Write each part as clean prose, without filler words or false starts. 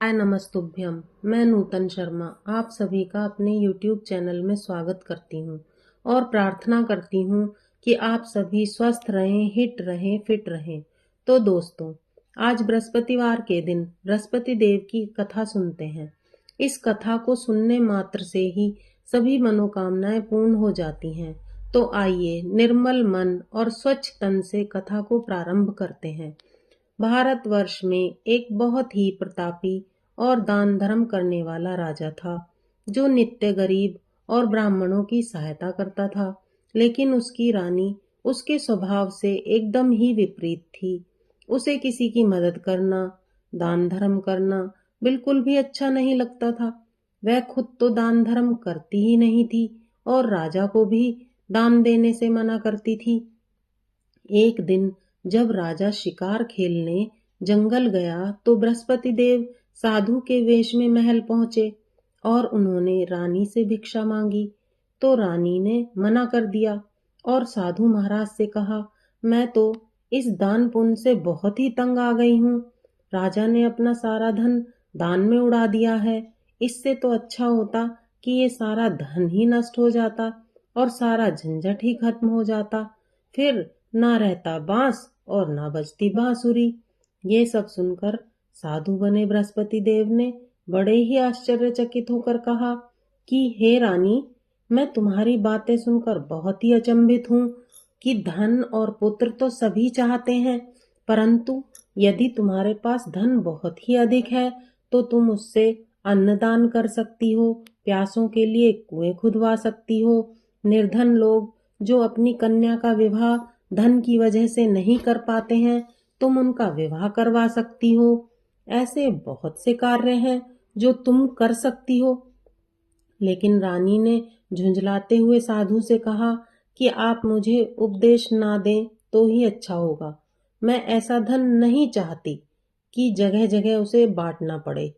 हाय नमस्तुभ्यम। मैं नूतन शर्मा आप सभी का अपने YouTube चैनल में स्वागत करती हूँ और प्रार्थना करती हूँ कि आप सभी स्वस्थ रहें, हिट रहें, फिट रहें। तो दोस्तों, आज बृहस्पतिवार के दिन बृहस्पति देव की कथा सुनते हैं। इस कथा को सुनने मात्र से ही सभी मनोकामनाएं पूर्ण हो जाती हैं। तो आइए निर्मल मन और स्वच्छ तन से कथा को प्रारंभ करते हैं। भारतवर्ष में एक बहुत ही प्रतापी और दान धर्म करने वाला राजा था, जो नित्य गरीब और ब्राह्मणों की सहायता करता था। लेकिन उसकी रानी उसके स्वभाव से एकदम ही विपरीत थी। उसे किसी की मदद करना, दान धर्म करना बिल्कुल भी अच्छा नहीं लगता था। वह खुद तो दान धर्म करती ही नहीं थी और राजा को भी दान देने से मना करती थी। एक दिन जब राजा शिकार खेलने जंगल गया तो बृहस्पति देव साधु के वेश में महल पहुंचे और उन्होंने रानी से भिक्षा मांगी। तो रानी ने मना कर दिया और साधु महाराज से कहा, मैं तो इस दान पुण्य से बहुत ही तंग आ गई हूँ। राजा ने अपना सारा धन दान में उड़ा दिया है। इससे तो अच्छा होता कि ये सारा धन ही नष्ट हो जाता और सारा झंझट ही खत्म हो जाता। फिर ना रहता बांस और ना बजती बांसुरी। ये सब सुनकर साधु बने बृहस्पति देव ने बड़े ही आश्चर्यचकित होकर कहा कि हे रानी, मैं तुम्हारी बातें सुनकर बहुत ही अचंभित हूँ कि धन और पुत्र तो सभी चाहते हैं, परंतु यदि तुम्हारे पास धन बहुत ही अधिक है तो तुम उससे अन्नदान कर सकती हो, प्यासों के लिए कुएं खुदवा सकती हो। निर्धन लोग जो अपनी कन्या का विवाह धन की वजह से नहीं कर पाते हैं, तुम उनका विवाह करवा सकती हो। ऐसे बहुत से कार्य हैं जो तुम कर सकती हो। लेकिन रानी ने झुंझलाते हुए साधु से कहा कि आप मुझे उपदेश ना दें तो ही अच्छा होगा। मैं ऐसा धन नहीं चाहती कि जगह जगह उसे बांटना पड़े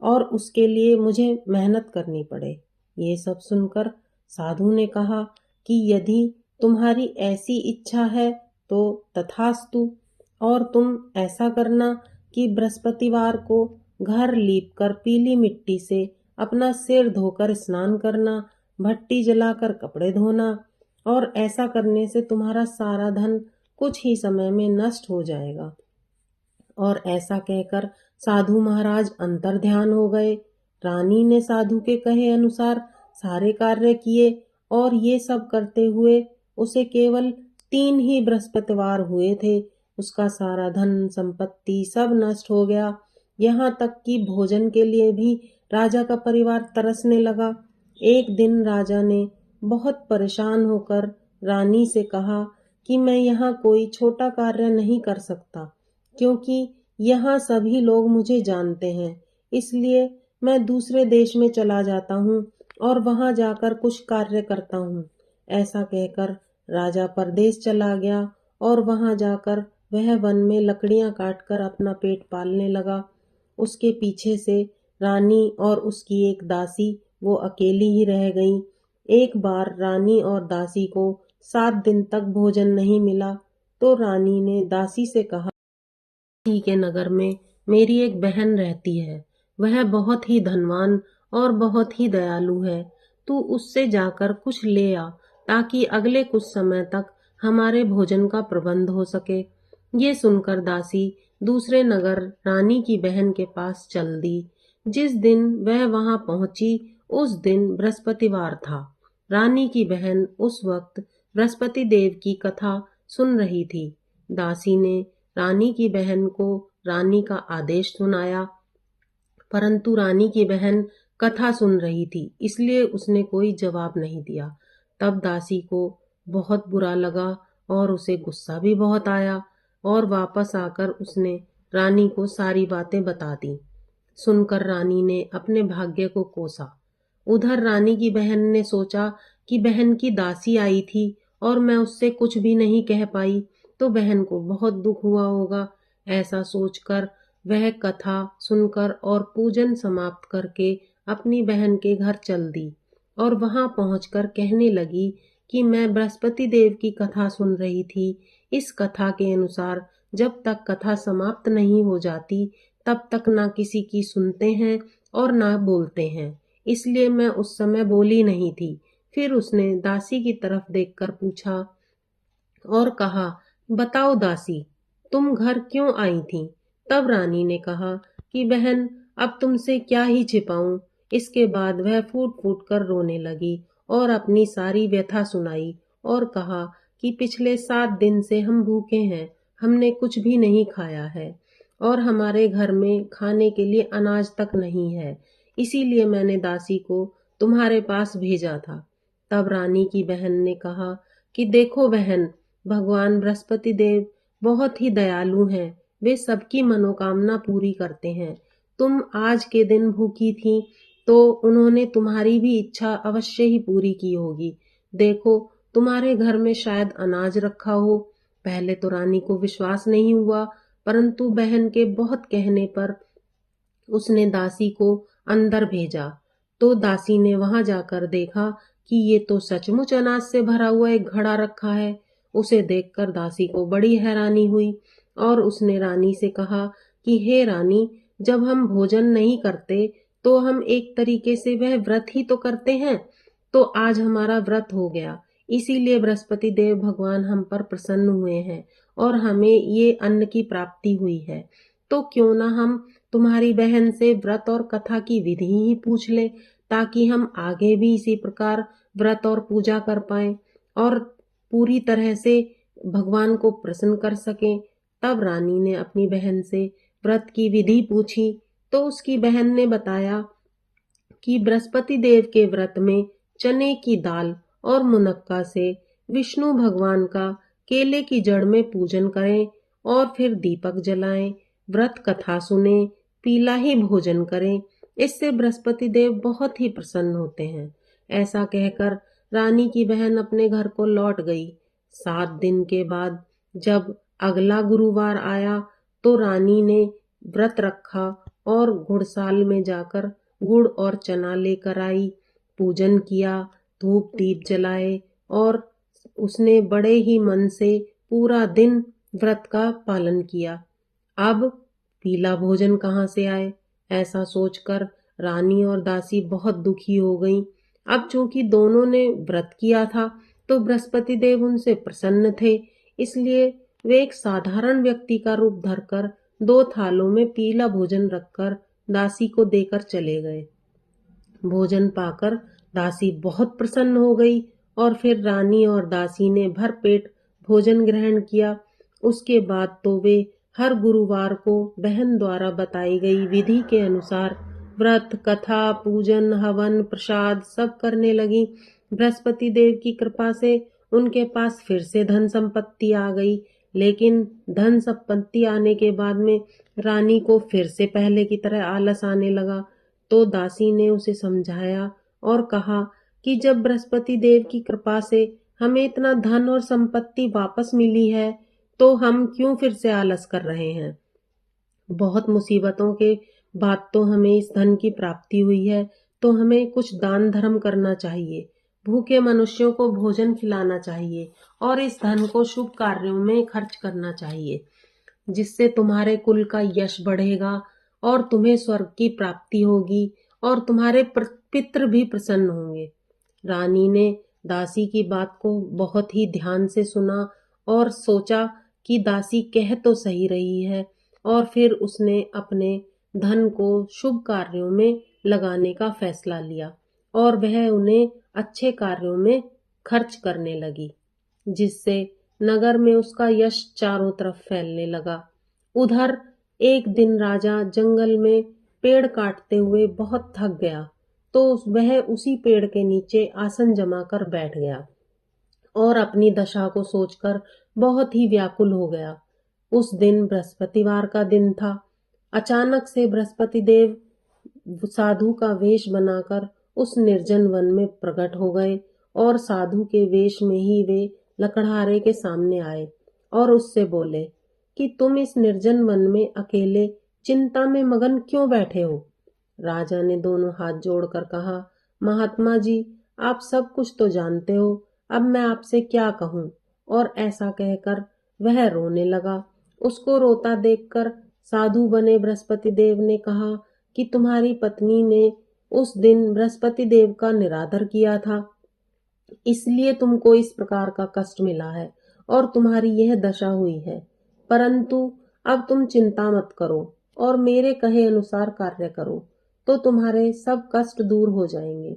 और उसके लिए मुझे मेहनत करनी पड़े। ये सब सुनकर साधु ने कहा कि यदि तुम्हारी ऐसी इच्छा है तो तथास्तु, और तुम ऐसा करना कि बृहस्पतिवार को घर लीपकर पीली मिट्टी से अपना सिर धोकर स्नान करना, भट्टी जलाकर कपड़े धोना, और ऐसा करने से तुम्हारा सारा धन कुछ ही समय में नष्ट हो जाएगा। और ऐसा कहकर साधु महाराज अंतर ध्यान हो गए। रानी ने साधु के कहे अनुसार सारे कार्य किए और ये सब करते हुए उसे केवल 3 ही बृहस्पतिवार हुए थे। उसका सारा धन संपत्ति सब नष्ट हो गया। यहाँ तक कि भोजन के लिए भी राजा का परिवार तरसने लगा। एक दिन राजा ने बहुत परेशान होकर रानी से कहा कि मैं यहाँ कोई छोटा कार्य नहीं कर सकता, क्योंकि यहाँ सभी लोग मुझे जानते हैं। इसलिए मैं दूसरे देश में चला जाता हूँ और वहाँ जाकर कुछ कार्य करता हूँ। ऐसा कहकर राजा परदेश चला गया और वहाँ जाकर वह वन में लकड़ियाँ काटकर अपना पेट पालने लगा। उसके पीछे से रानी और उसकी एक दासी वो अकेली ही रह गईं। एक बार रानी और दासी को 7 दिन तक भोजन नहीं मिला तो रानी ने दासी से कहा, ही के नगर में मेरी एक बहन रहती है। वह बहुत ही धनवान और बहुत ही दयालु है। तू उससे जाकर कुछ ले आ ताकि अगले कुछ समय तक हमारे भोजन का प्रबंध हो सके। ये सुनकर दासी दूसरे नगर रानी की बहन के पास चल दी। जिस दिन वह वहां पहुंची उस दिन बृहस्पतिवार था। रानी की बहन उस वक्त बृहस्पति देव की कथा सुन रही थी। दासी ने रानी की बहन को रानी का आदेश सुनाया, परंतु रानी की बहन कथा सुन रही थी, इसलिए उसने कोई जवाब नहीं दिया। तब दासी को बहुत बुरा लगा और उसे गुस्सा भी बहुत आया और वापस आकर उसने रानी को सारी बातें बता दी। सुनकर रानी ने अपने भाग्य को कोसा। उधर रानी की बहन ने सोचा कि बहन की दासी आई थी और मैं उससे कुछ भी नहीं कह पाई तो बहन को बहुत दुख हुआ होगा। ऐसा सोचकर वह कथा सुनकर और पूजन समाप्त करके अपनी बहन के घर चल दी और वहां पहुंचकर कहने लगी कि मैं बृहस्पति देव की कथा सुन रही थी। इस कथा के अनुसार जब तक कथा समाप्त नहीं हो जाती तब तक ना किसी की सुनते हैं और ना बोलते हैं, इसलिए मैं उस समय बोली नहीं थी। फिर उसने दासी की तरफ देखकर पूछा और कहा, बताओ दासी, तुम घर क्यों आई थी? तब रानी ने कहा कि बहन, अब तुमसे क्या ही छिपाऊं। इसके बाद वह फूट फूट कर रोने लगी और अपनी सारी व्यथा सुनाई और कहा कि पिछले 7 दिन से हम भूखे हैं, हमने कुछ भी नहीं खाया है और हमारे घर में खाने के लिए अनाज तक नहीं है, इसीलिए मैंने दासी को तुम्हारे पास भेजा था। तब रानी की बहन ने कहा कि देखो बहन, भगवान बृहस्पति देव बहुत ही दयालु हैं, वे सबकी मनोकामना पूरी करते हैं। तुम आज के दिन भूखी थी तो उन्होंने तुम्हारी भी इच्छा अवश्य ही पूरी की होगी। देखो, तुम्हारे घर में शायद अनाज रखा हो। पहले तो रानी को विश्वास नहीं हुआ, परंतु बहन के बहुत कहने पर उसने दासी को अंदर भेजा। तो दासी ने वहां जाकर देखा कि ये तो सचमुच अनाज से भरा हुआ एक घड़ा रखा है। उसे देखकर दासी को बड़ी हैरानी हुई और उसने रानी से कहा कि हे रानी, जब हम भोजन नहीं करते तो हम एक तरीके से वह व्रत ही तो करते हैं। तो आज हमारा व्रत हो गया, इसीलिए बृहस्पति देव भगवान हम पर प्रसन्न हुए हैं और हमें ये अन्न की प्राप्ति हुई है। तो क्यों ना हम तुम्हारी बहन से व्रत और कथा की विधि ही पूछ लें, ताकि हम आगे भी इसी प्रकार व्रत और पूजा कर पाएं और पूरी तरह से भगवान को प्रसन्न कर सकें। तब रानी ने अपनी बहन से व्रत की विधि पूछी तो उसकी बहन ने बताया कि बृहस्पति देव के व्रत में चने की दाल और मुनक्का से विष्णु भगवान का केले की जड़ में पूजन करें और फिर दीपक जलाएं, व्रत कथा सुने, पीला ही भोजन करें। इससे बृहस्पति देव बहुत ही प्रसन्न होते हैं। ऐसा कहकर रानी की बहन अपने घर को लौट गई। 7 दिन के बाद जब अगला गुरुवार आया तो रानी ने व्रत रखा और गुड़साल में जाकर गुड़ और चना लेकर आई, पूजन किया, धूप दीप जलाए और उसने बड़े ही मन से पूरा दिन व्रत का पालन किया। अब पीला भोजन कहाँ से आए, ऐसा सोचकर रानी और दासी बहुत दुखी हो गईं। अब चूंकि दोनों ने व्रत किया था तो बृहस्पति देव उनसे प्रसन्न थे, इसलिए वे एक साधारण व्यक्ति का रूप धरकर 2 थालों में पीला भोजन रखकर दासी को देकर चले गए। भोजन पाकर दासी बहुत प्रसन्न हो गई और फिर रानी और दासी ने भर पेट भोजन ग्रहण किया। उसके बाद तो वे हर गुरुवार को बहन द्वारा बताई गई विधि के अनुसार व्रत, कथा, पूजन, हवन, प्रसाद सब करने लगी। बृहस्पति देव की कृपा से उनके पास फिर से धन संपत्ति आ गई, लेकिन धन संपत्ति आने के बाद में रानी को फिर से पहले की तरह आलस आने लगा। तो दासी ने उसे समझाया और कहा कि जब बृहस्पति देव की कृपा से हमें इतना धन और संपत्ति वापस मिली है तो हम क्यों फिर से आलस कर रहे हैं। बहुत मुसीबतों के बाद तो हमें इस धन की प्राप्ति हुई है, तो हमें कुछ दान धर्म करना चाहिए, भूखे मनुष्यों को भोजन खिलाना चाहिए और इस धन को शुभ कार्यों में खर्च करना चाहिए, जिससे तुम्हारे कुल का यश बढ़ेगा और तुम्हें स्वर्ग की प्राप्ति होगी और तुम्हारे पितृ भी प्रसन्न होंगे। रानी ने दासी की बात को बहुत ही ध्यान से सुना और सोचा कि दासी कह तो सही रही है, और फिर उसने अपने धन को शुभ कार्यों में लगाने का फैसला लिया और वह उन्हें अच्छे कार्यों में खर्च करने लगी, जिससे नगर में उसका यश चारों तरफ फैलने लगा। उधर एक दिन राजा जंगल में पेड़ काटते हुए बहुत थक गया, तो वह उसी पेड़ के नीचे आसन जमा कर बैठ गया और अपनी दशा को सोचकर बहुत ही व्याकुल हो गया। उस दिन बृहस्पतिवार का दिन था। अचानक से बृहस्पति देव साधु का वेश बनाकर उस निर्जन वन में प्रकट हो गए और साधु के वेश में ही वे लकड़हारे के सामने आए और उससे बोले कि तुम इस निर्जन वन में अकेले चिंता में मगन क्यों बैठे हो। राजा ने दोनों हाथ जोड़कर कहा, महात्मा जी, आप सब कुछ तो जानते हो, अब मैं आपसे क्या कहूँ। और ऐसा कहकर वह रोने लगा। उसको रोता देखकर साधु बने बृहस्पति देव ने कहा कि तुम्हारी पत्नी ने उस दिन बृहस्पति देव का निरादर किया था, इसलिए तुमको इस प्रकार का कष्ट मिला है और तुम्हारी यह दशा हुई है। परंतु अब तुम चिंता मत करो और मेरे कहे अनुसार कार्य करो, तो तुम्हारे सब कष्ट दूर हो जाएंगे।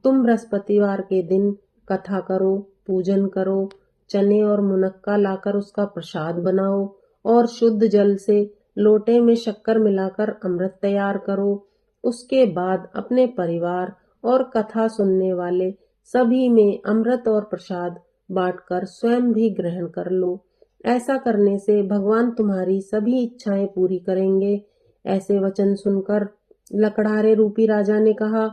तुम बृहस्पतिवार के दिन कथा करो, पूजन करो, चने और मुनक्का लाकर उसका प्रसाद बनाओ और शुद्ध जल से लोटे में शक्कर मिलाकर अमृत तैयार करो। उसके बाद अपने परिवार और कथा सुनने वाले सभी में अमृत और प्रसाद बांटकर स्वयं भी ग्रहण कर लो। ऐसा करने से भगवान तुम्हारी सभी इच्छाएं पूरी करेंगे। ऐसे वचन सुनकर लकड़हारे रूपी राजा ने कहा,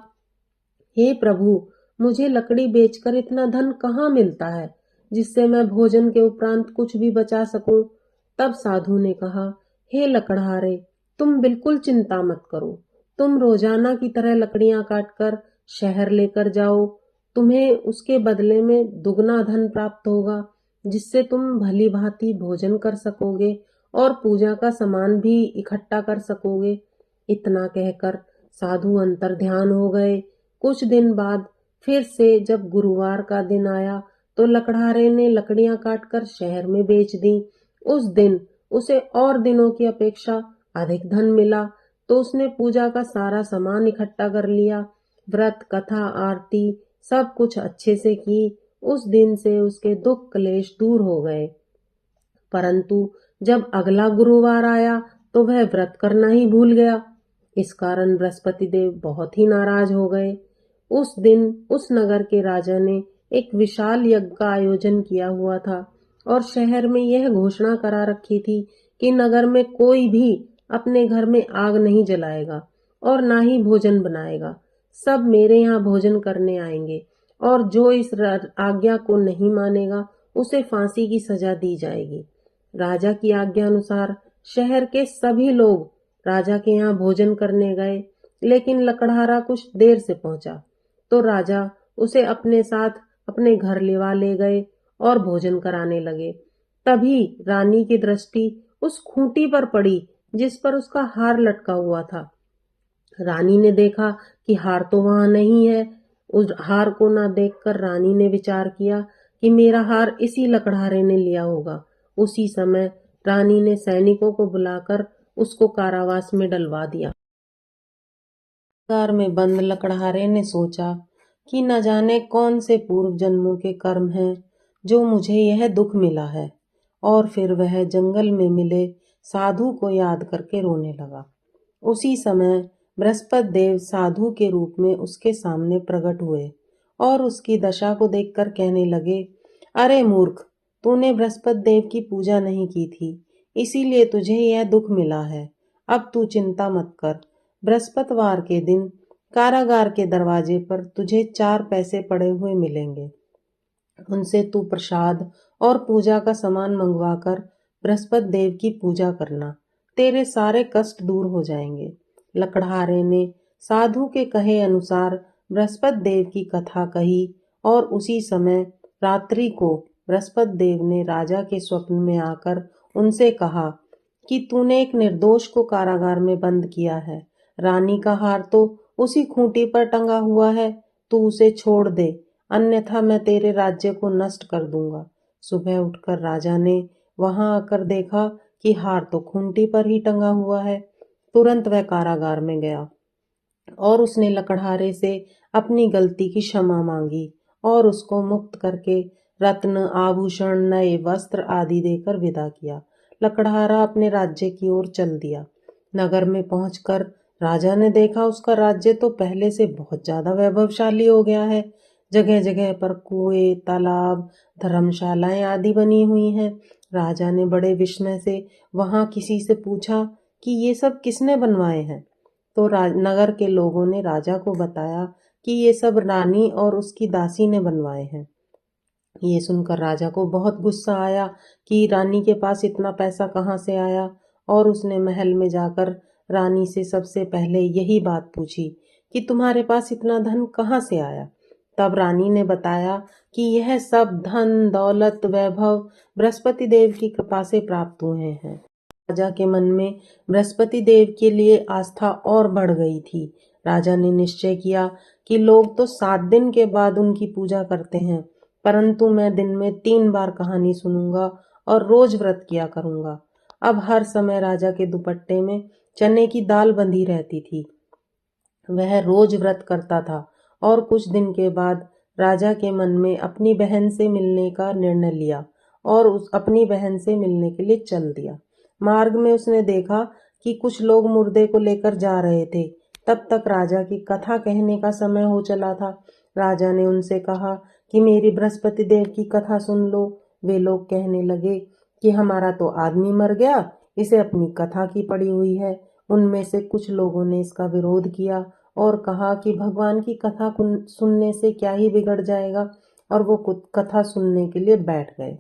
हे प्रभु, मुझे लकड़ी बेचकर इतना धन कहाँ मिलता है जिससे मैं भोजन के उपरांत कुछ भी बचा सकूं। तब साधु ने कहा, हे लकड़हारे, तुम बिल्कुल चिंता मत करो। तुम रोजाना की तरह लकड़ियां काटकर शहर लेकर जाओ। तुम्हें उसके बदले में दुगना धन प्राप्त होगा, जिससे तुम भली भांति भोजन कर सकोगे और पूजा का सामान भी इकट्ठा कर सकोगे। इतना कहकर साधु अंतर ध्यान हो गए। कुछ दिन बाद फिर से जब गुरुवार का दिन आया तो लकड़हारे ने लकड़ियां काटकर शहर में बेच दी। उस दिन उसे और दिनों की अपेक्षा अधिक धन मिला, तो उसने पूजा का सारा सामान इकट्ठा कर लिया। व्रत, कथा, आरती सब कुछ अच्छे से की। उस दिन से उसके दुख क्लेश दूर हो गए। परंतु जब अगला गुरुवार आया तो वह व्रत करना ही भूल गया। इस कारण बृहस्पति देव बहुत ही नाराज हो गए। उस दिन उस नगर के राजा ने एक विशाल यज्ञ का आयोजन किया हुआ था और शहर में यह घोषणा करा रखी थी कि नगर में कोई भी अपने घर में आग नहीं जलाएगा और ना ही भोजन बनाएगा। सब मेरे यहाँ भोजन करने आएंगे और जो इस आज्ञा को नहीं मानेगा उसे फांसी की सजा दी जाएगी। राजा की आज्ञा अनुसार शहर के सभी लोग राजा के यहाँ भोजन करने गए, लेकिन लकड़हारा कुछ देर से पहुंचा तो राजा उसे अपने साथ अपने घर ले गए और भोजन कराने लगे। तभी रानी की दृष्टि उस खूंटी पर पड़ी जिस पर उसका हार लटका हुआ था। रानी ने देखा कि हार तो वहां नहीं है। उस हार को ना देखकर रानी ने विचार किया कि मेरा हार इसी लकड़हारे ने लिया होगा। उसी समय रानी ने सैनिकों को बुलाकर उसको कारावास में डलवा दिया। कारागार में बंद लकड़हारे ने सोचा कि न जाने कौन से पूर्व जन्मों के कर्म हैं जो मुझे यह दुख मिला है, और फिर वह जंगल में मिले साधु को याद करके रोने लगा। उसी समय बृहस्पति देव साधु के रूप में उसके सामने प्रकट हुए और उसकी दशा को देखकर कहने लगे, अरे मूर्ख, तूने बृहस्पति देव की पूजा नहीं की थी, इसीलिए तुझे यह दुख मिला है। अब तू चिंता मत कर। बृहस्पतिवार के दिन कारागार के दरवाजे पर तुझे 4 पैसे पड़े हुए मिलेंगे। उनसे तू प्रसाद और पूजा का सामान मंगवाकर बृहस्पति देव की पूजा करना। तेरे सारे कष्ट दूर हो जाएंगे। लकड़हारे ने साधु के कहे अनुसार बृहस्पति देव की कथा कही और उसी समय रात्रि को बृहस्पति देव ने राजा के स्वप्न में आकर उनसे कहा कि तूने एक निर्दोष को कारागार में बंद किया है। रानी का हार तो उसी खूंटी पर टंगा हुआ है, तू उसे छोड़ दे, अन्यथा मैं तेरे राज्य को नष्ट कर दूंगा। सुबह उठकर राजा ने वहां आकर देखा कि हार तो खूंटी पर ही टंगा हुआ है। तुरंत वह कारागार में गया और उसने लकड़हारे से अपनी गलती की क्षमा मांगी और उसको मुक्त करके रत्न, आभूषण, नए वस्त्र आदि देकर विदा किया। लकड़हारा अपने राज्य की ओर चल दिया। नगर में पहुंचकर राजा ने देखा उसका राज्य तो पहले से बहुत ज्यादा वैभवशाली हो गया है। जगह जगह पर कुएं, तालाब, धर्मशालाएं आदि बनी हुई हैं। राजा ने बड़े विस्मय से वहां किसी से पूछा कि ये सब किसने बनवाए हैं। तो नगर के लोगों ने राजा को बताया कि ये सब रानी और उसकी दासी ने बनवाए हैं। ये सुनकर राजा को बहुत गुस्सा आया कि रानी के पास इतना पैसा कहाँ से आया, और उसने महल में जाकर रानी से सबसे पहले यही बात पूछी कि तुम्हारे पास इतना धन कहाँ से आया। तब रानी ने बताया कि यह सब धन, दौलत, वैभव बृहस्पति देव की कृपा से प्राप्त हुए हैं। राजा के मन में बृहस्पति देव के लिए आस्था और बढ़ गई थी। राजा ने निश्चय किया कि लोग तो 7 दिन के बाद उनकी पूजा करते हैं, परंतु मैं दिन में 3 बार कहानी सुनूंगा और रोज व्रत किया करूंगा। अब हर समय राजा के दुपट्टे में चने की दाल बंधी रहती थी। वह रोज व्रत करता था और कुछ दिन के बाद राजा के मन में अपनी बहन से मिलने का निर्णय लिया और उस अपनी बहन से मिलने के लिए चल दिया। मार्ग में उसने देखा कि कुछ लोग मुर्दे को लेकर जा रहे थे। तब तक राजा की कथा कहने का समय हो चला था। राजा ने उनसे कहा कि मेरी बृहस्पति देव की कथा सुन लो। वे लोग कहने लगे कि हमारा तो आदमी मर गया, इसे अपनी कथा की पड़ी हुई है। उनमें से कुछ लोगों ने इसका विरोध किया और कहा कि भगवान की कथा सुनने से क्या ही बिगड़ जाएगा, और वो कथा सुनने के लिए बैठ गए।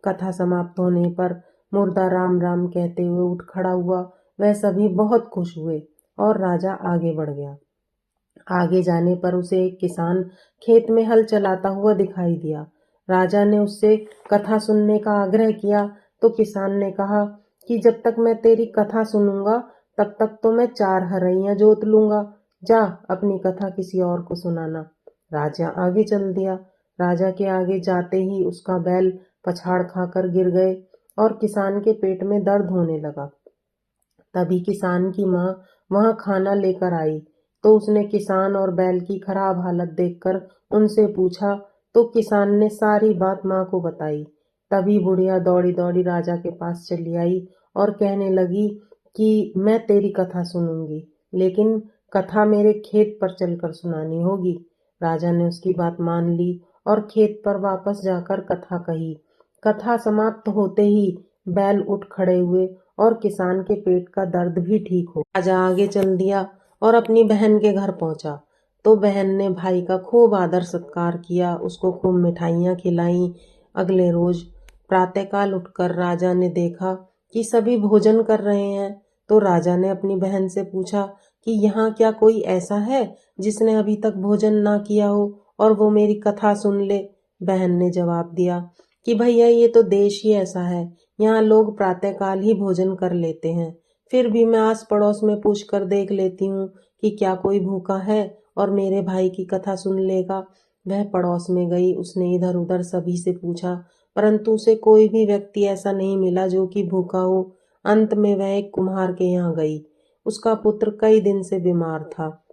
कथा समाप्त होने पर मुर्दा राम राम कहते हुए उठ खड़ा हुआ। वह सभी बहुत खुश हुए और राजा आगे बढ़ गया। आगे जाने पर उसे एक किसान खेत में हल चलाता हुआ दिखाई दिया। राजा ने उससे कथा सुनने का आग्रह किया तो किसान ने कहा कि जब तक मैं तेरी कथा सुनूंगा तब तक तो मैं 4 हरैया जोत लूंगा। जा अपनी कथा किसी और को सुनाना। राजा आगे चल दिया। राजा के आगे जाते ही उसका बैल पछाड़ खाकर गिर गए और किसान के पेट में दर्द होने लगा। तभी किसान की माँ वहां खाना लेकर आई तो उसने किसान और बैल की खराब हालत देखकर उनसे पूछा तो किसान ने सारी बात माँ को बताई। तभी बुढ़िया दौड़ी दौड़ी राजा के पास चली आई और कहने लगी कि मैं तेरी कथा सुनूंगी, लेकिन कथा मेरे खेत पर चलकर सुनानी होगी। राजा ने उसकी बात मान ली और खेत पर वापस जाकर कथा कही। कथा समाप्त होते ही बैल उठ खड़े हुए और किसान के पेट का दर्द भी ठीक हो। राजा आगे चल दिया और अपनी बहन के घर पहुंचा तो बहन ने भाई का खूब आदर सत्कार किया, उसको खूब मिठाइयाँ खिलाई। अगले रोज प्रातःकाल उठकर राजा ने देखा कि सभी भोजन कर रहे हैं तो राजा ने अपनी बहन से पूछा कि यहाँ क्या कोई ऐसा है जिसने अभी तक भोजन ना किया हो और वो मेरी कथा सुन ले। बहन ने जवाब दिया कि भैया ये तो देश ही ऐसा है, यहाँ लोग प्रातःकाल ही भोजन कर लेते हैं। फिर भी मैं आस पड़ोस में पूछ कर देख लेती हूँ कि क्या कोई भूखा है और मेरे भाई की कथा सुन लेगा। वह पड़ोस में गई, उसने इधर उधर सभी से पूछा, परंतु उसे कोई भी व्यक्ति ऐसा नहीं मिला जो कि भूखा हो। अंत में वह एक कुम्हार के यहाँ गई। उसका पुत्र कई दिन से बीमार था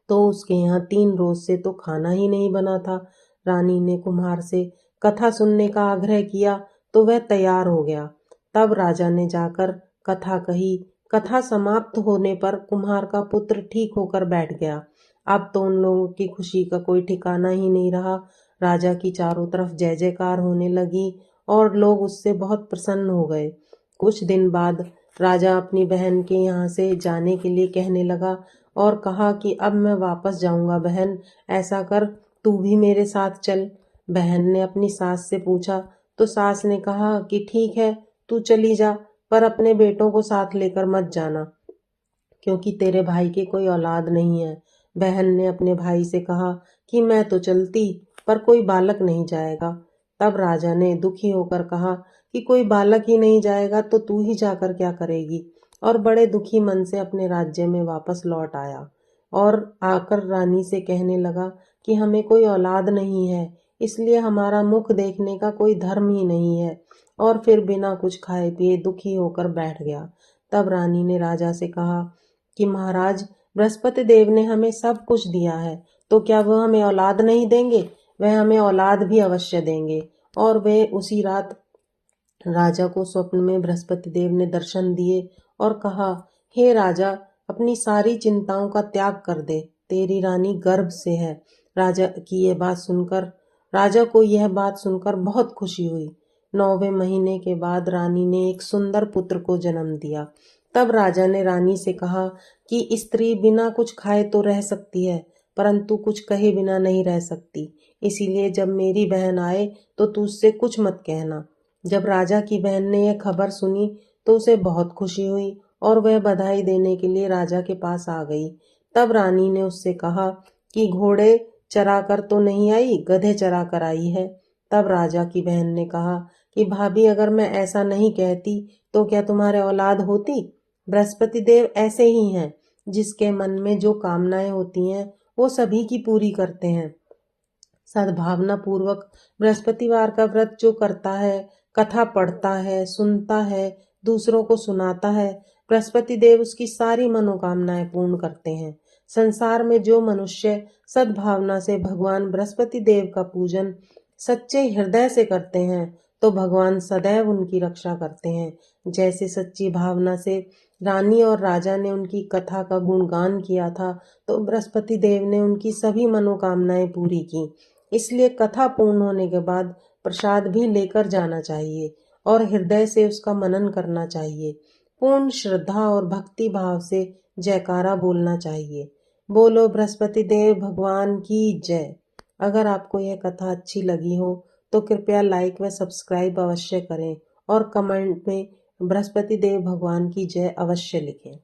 तो उसके यहाँ 3 रोज से तो खाना ही नहीं बना था। रानी ने कुम्हार से कथा सुनने का आग्रह किया तो वह तैयार हो गया। तब राजा ने जाकर कथा कही। कथा समाप्त होने पर कुम्हार का पुत्र ठीक होकर बैठ गया। अब तो उन लोगों की खुशी का कोई ठिकाना ही नहीं रहा। राजा की चारों तरफ जय जयकार होने लगी और लोग उससे बहुत प्रसन्न हो गए। कुछ दिन बाद राजा अपनी बहन के यहाँ से जाने के लिए कहने लगा और कहा कि अब मैं वापस जाऊंगा बहन, ऐसा कर तू भी मेरे साथ चल। बहन ने अपनी सास से पूछा तो सास ने कहा कि ठीक है तू चली जा, पर अपने बेटों को साथ लेकर मत जाना क्योंकि तेरे भाई के कोई औलाद नहीं है। बहन ने अपने भाई से कहा कि मैं तो चलती पर कोई बालक नहीं जाएगा। तब राजा ने दुखी होकर कहा कि कोई बालक ही नहीं जाएगा तो तू ही जाकर क्या करेगी, और बड़े दुखी मन से अपने राज्य में वापस लौट आया और आकर रानी से कहने लगा कि हमें कोई औलाद नहीं है, इसलिए हमारा मुख देखने का कोई धर्म ही नहीं है, और फिर बिना कुछ खाए पिए दुखी होकर बैठ गया। तब रानी ने राजा से कहा कि महाराज, बृहस्पति देव ने हमें सब कुछ दिया है तो क्या वह हमें औलाद नहीं देंगे? वह हमें औलाद भी अवश्य देंगे। और वे उसी रात राजा को स्वप्न में बृहस्पति देव ने दर्शन दिए और कहा, हे राजा, अपनी सारी चिंताओं का त्याग कर दे, तेरी रानी गर्भ से है। राजा को यह बात सुनकर बहुत खुशी हुई। 9वें महीने के बाद रानी ने एक सुंदर पुत्र को जन्म दिया। तब राजा ने रानी से कहा कि स्त्री बिना कुछ खाए तो रह सकती है, परंतु कुछ कहे बिना नहीं रह सकती, इसीलिए जब मेरी बहन आए तो तू उससे कुछ मत कहना। जब राजा की बहन ने यह खबर सुनी तो उसे बहुत खुशी हुई और वह बधाई देने के लिए राजा के पास आ गई। तब रानी ने उससे कहा कि घोड़े चरा कर तो नहीं आई, गधे चरा कर आई है। तब राजा की बहन ने कहा कि भाभी, अगर मैं ऐसा नहीं कहती तो क्या तुम्हारे औलाद होती? बृहस्पति देव ऐसे ही हैं, जिसके मन में जो कामनाएं होती हैं वो सभी की पूरी करते हैं। सद्भावना पूर्वक बृहस्पतिवार का व्रत जो करता है, कथा पढ़ता है, सुनता है, दूसरों को सुनाता है, बृहस्पति देव उसकी सारी मनोकामनाएं पूर्ण करते हैं। संसार में जो मनुष्य सद्भावना से भगवान बृहस्पति देव का पूजन सच्चे हृदय से करते हैं, तो भगवान सदैव उनकी रक्षा करते हैं। जैसे सच्ची भावना से रानी और राजा ने उनकी कथा का गुणगान किया था, तो बृहस्पति देव ने उनकी सभी मनोकामनाएं पूरी की। इसलिए कथा पूर्ण होने के बाद प्रसाद भी लेकर जाना चाहिए और हृदय से उसका मनन करना चाहिए। पूर्ण श्रद्धा और भक्ति भाव से जयकारा बोलना चाहिए। बोलो बृहस्पति देव भगवान की जय। अगर आपको यह कथा अच्छी लगी हो तो कृपया लाइक व सब्सक्राइब अवश्य करें और कमेंट में बृहस्पति देव भगवान की जय अवश्य लिखें।